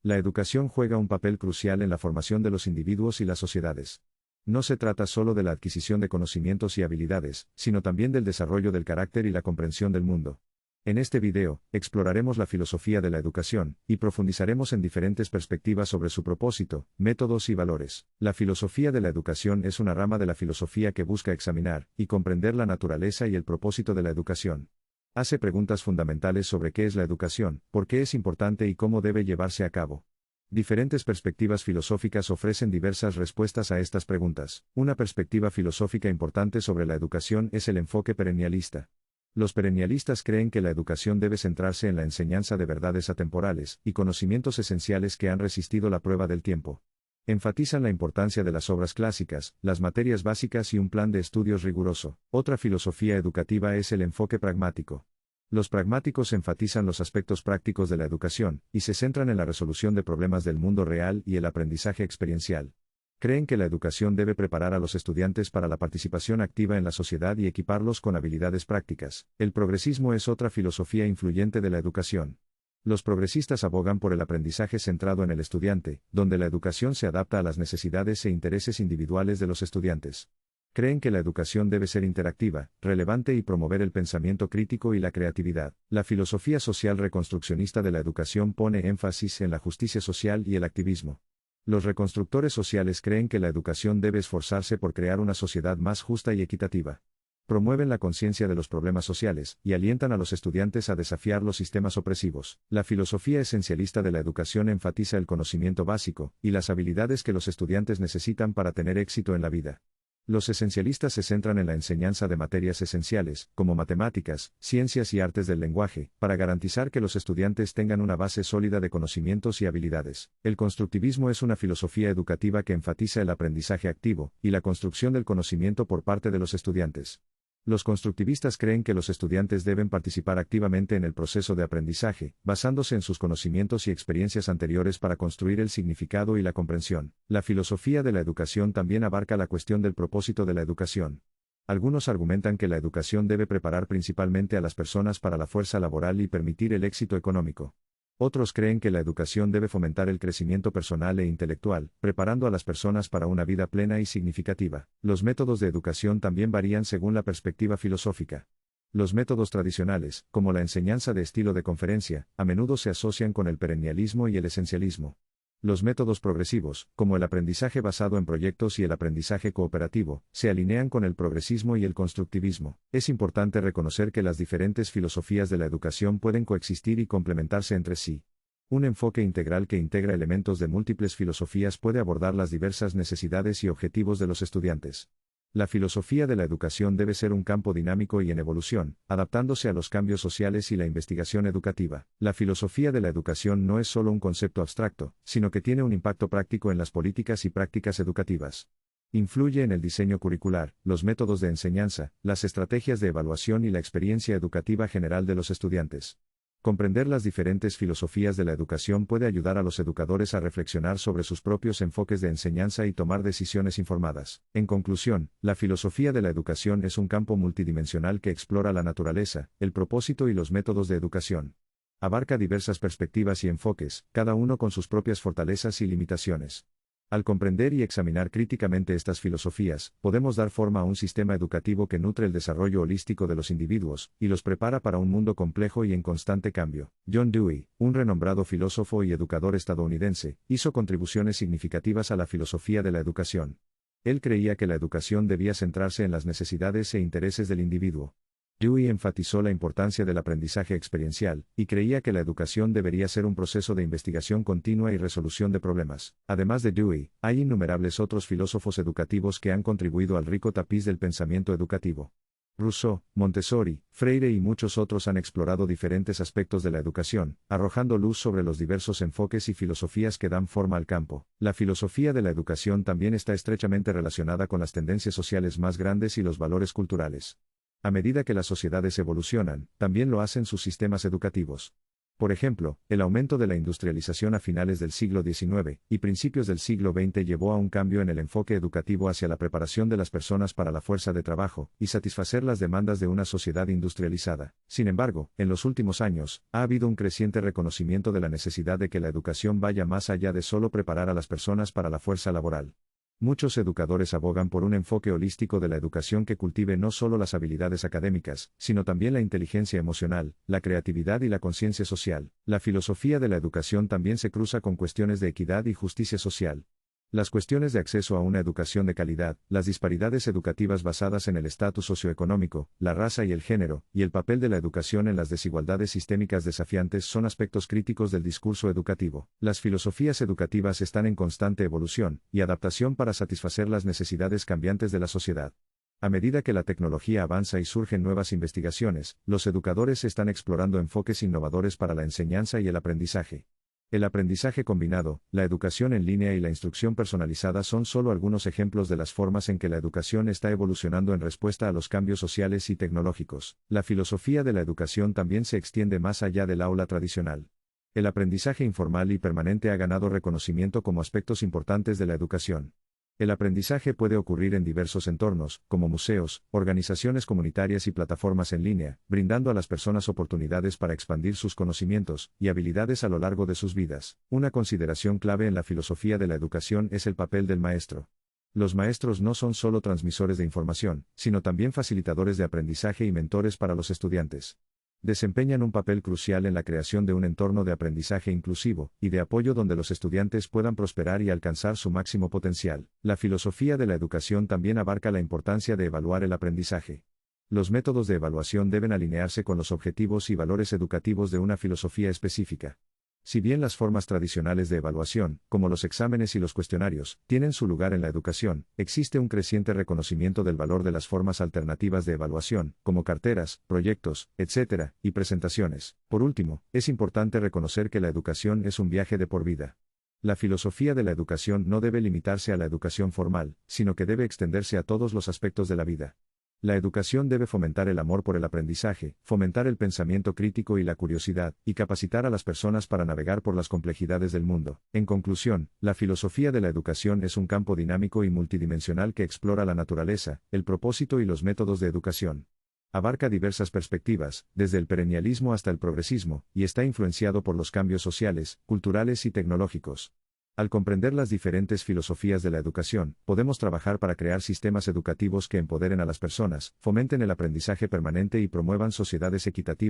La educación juega un papel crucial en la formación de los individuos y las sociedades. No se trata solo de la adquisición de conocimientos y habilidades, sino también del desarrollo del carácter y la comprensión del mundo. En este video, exploraremos la filosofía de la educación, y profundizaremos en diferentes perspectivas sobre su propósito, métodos y valores. La filosofía de la educación es una rama de la filosofía que busca examinar y comprender la naturaleza y el propósito de la educación. Hace preguntas fundamentales sobre qué es la educación, por qué es importante y cómo debe llevarse a cabo. Diferentes perspectivas filosóficas ofrecen diversas respuestas a estas preguntas. Una perspectiva filosófica importante sobre la educación es el enfoque perennialista. Los perennialistas creen que la educación debe centrarse en la enseñanza de verdades atemporales y conocimientos esenciales que han resistido la prueba del tiempo. Enfatizan la importancia de las obras clásicas, las materias básicas y un plan de estudios riguroso. Otra filosofía educativa es el enfoque pragmático. Los pragmáticos enfatizan los aspectos prácticos de la educación, y se centran en la resolución de problemas del mundo real y el aprendizaje experiencial. Creen que la educación debe preparar a los estudiantes para la participación activa en la sociedad y equiparlos con habilidades prácticas. El progresismo es otra filosofía influyente de la educación. Los progresistas abogan por el aprendizaje centrado en el estudiante, donde la educación se adapta a las necesidades e intereses individuales de los estudiantes. Creen que la educación debe ser interactiva, relevante y promover el pensamiento crítico y la creatividad. La filosofía social reconstruccionista de la educación pone énfasis en la justicia social y el activismo. Los reconstructores sociales creen que la educación debe esforzarse por crear una sociedad más justa y equitativa. Promueven la conciencia de los problemas sociales, y alientan a los estudiantes a desafiar los sistemas opresivos. La filosofía esencialista de la educación enfatiza el conocimiento básico, y las habilidades que los estudiantes necesitan para tener éxito en la vida. Los esencialistas se centran en la enseñanza de materias esenciales, como matemáticas, ciencias y artes del lenguaje, para garantizar que los estudiantes tengan una base sólida de conocimientos y habilidades. El constructivismo es una filosofía educativa que enfatiza el aprendizaje activo, y la construcción del conocimiento por parte de los estudiantes. Los constructivistas creen que los estudiantes deben participar activamente en el proceso de aprendizaje, basándose en sus conocimientos y experiencias anteriores para construir el significado y la comprensión. La filosofía de la educación también abarca la cuestión del propósito de la educación. Algunos argumentan que la educación debe preparar principalmente a las personas para la fuerza laboral y permitir el éxito económico. Otros creen que la educación debe fomentar el crecimiento personal e intelectual, preparando a las personas para una vida plena y significativa. Los métodos de educación también varían según la perspectiva filosófica. Los métodos tradicionales, como la enseñanza de estilo de conferencia, a menudo se asocian con el perennialismo y el esencialismo. Los métodos progresivos, como el aprendizaje basado en proyectos y el aprendizaje cooperativo, se alinean con el progresismo y el constructivismo. Es importante reconocer que las diferentes filosofías de la educación pueden coexistir y complementarse entre sí. Un enfoque integral que integra elementos de múltiples filosofías puede abordar las diversas necesidades y objetivos de los estudiantes. La filosofía de la educación debe ser un campo dinámico y en evolución, adaptándose a los cambios sociales y la investigación educativa. La filosofía de la educación no es solo un concepto abstracto, sino que tiene un impacto práctico en las políticas y prácticas educativas. Influye en el diseño curricular, los métodos de enseñanza, las estrategias de evaluación y la experiencia educativa general de los estudiantes. Comprender las diferentes filosofías de la educación puede ayudar a los educadores a reflexionar sobre sus propios enfoques de enseñanza y tomar decisiones informadas. En conclusión, la filosofía de la educación es un campo multidimensional que explora la naturaleza, el propósito y los métodos de educación. Abarca diversas perspectivas y enfoques, cada uno con sus propias fortalezas y limitaciones. Al comprender y examinar críticamente estas filosofías, podemos dar forma a un sistema educativo que nutre el desarrollo holístico de los individuos, y los prepara para un mundo complejo y en constante cambio. John Dewey, un renombrado filósofo y educador estadounidense, hizo contribuciones significativas a la filosofía de la educación. Él creía que la educación debía centrarse en las necesidades e intereses del individuo. Dewey enfatizó la importancia del aprendizaje experiencial, y creía que la educación debería ser un proceso de investigación continua y resolución de problemas. Además de Dewey, hay innumerables otros filósofos educativos que han contribuido al rico tapiz del pensamiento educativo. Rousseau, Montessori, Freire y muchos otros han explorado diferentes aspectos de la educación, arrojando luz sobre los diversos enfoques y filosofías que dan forma al campo. La filosofía de la educación también está estrechamente relacionada con las tendencias sociales más grandes y los valores culturales. A medida que las sociedades evolucionan, también lo hacen sus sistemas educativos. Por ejemplo, el aumento de la industrialización a finales del siglo XIX y principios del siglo XX llevó a un cambio en el enfoque educativo hacia la preparación de las personas para la fuerza de trabajo y satisfacer las demandas de una sociedad industrializada. Sin embargo, en los últimos años, ha habido un creciente reconocimiento de la necesidad de que la educación vaya más allá de solo preparar a las personas para la fuerza laboral. Muchos educadores abogan por un enfoque holístico de la educación que cultive no solo las habilidades académicas, sino también la inteligencia emocional, la creatividad y la conciencia social. La filosofía de la educación también se cruza con cuestiones de equidad y justicia social. Las cuestiones de acceso a una educación de calidad, las disparidades educativas basadas en el estatus socioeconómico, la raza y el género, y el papel de la educación en las desigualdades sistémicas desafiantes son aspectos críticos del discurso educativo. Las filosofías educativas están en constante evolución y adaptación para satisfacer las necesidades cambiantes de la sociedad. A medida que la tecnología avanza y surgen nuevas investigaciones, los educadores están explorando enfoques innovadores para la enseñanza y el aprendizaje. El aprendizaje combinado, la educación en línea y la instrucción personalizada son solo algunos ejemplos de las formas en que la educación está evolucionando en respuesta a los cambios sociales y tecnológicos. La filosofía de la educación también se extiende más allá del aula tradicional. El aprendizaje informal y permanente ha ganado reconocimiento como aspectos importantes de la educación. El aprendizaje puede ocurrir en diversos entornos, como museos, organizaciones comunitarias y plataformas en línea, brindando a las personas oportunidades para expandir sus conocimientos y habilidades a lo largo de sus vidas. Una consideración clave en la filosofía de la educación es el papel del maestro. Los maestros no son solo transmisores de información, sino también facilitadores de aprendizaje y mentores para los estudiantes. Desempeñan un papel crucial en la creación de un entorno de aprendizaje inclusivo y de apoyo donde los estudiantes puedan prosperar y alcanzar su máximo potencial. La filosofía de la educación también abarca la importancia de evaluar el aprendizaje. Los métodos de evaluación deben alinearse con los objetivos y valores educativos de una filosofía específica. Si bien las formas tradicionales de evaluación, como los exámenes y los cuestionarios, tienen su lugar en la educación, existe un creciente reconocimiento del valor de las formas alternativas de evaluación, como carteras, proyectos, etc., y presentaciones. Por último, es importante reconocer que la educación es un viaje de por vida. La filosofía de la educación no debe limitarse a la educación formal, sino que debe extenderse a todos los aspectos de la vida. La educación debe fomentar el amor por el aprendizaje, fomentar el pensamiento crítico y la curiosidad, y capacitar a las personas para navegar por las complejidades del mundo. En conclusión, la filosofía de la educación es un campo dinámico y multidimensional que explora la naturaleza, el propósito y los métodos de educación. Abarca diversas perspectivas, desde el perennialismo hasta el progresismo, y está influenciado por los cambios sociales, culturales y tecnológicos. Al comprender las diferentes filosofías de la educación, podemos trabajar para crear sistemas educativos que empoderen a las personas, fomenten el aprendizaje permanente y promuevan sociedades equitativas.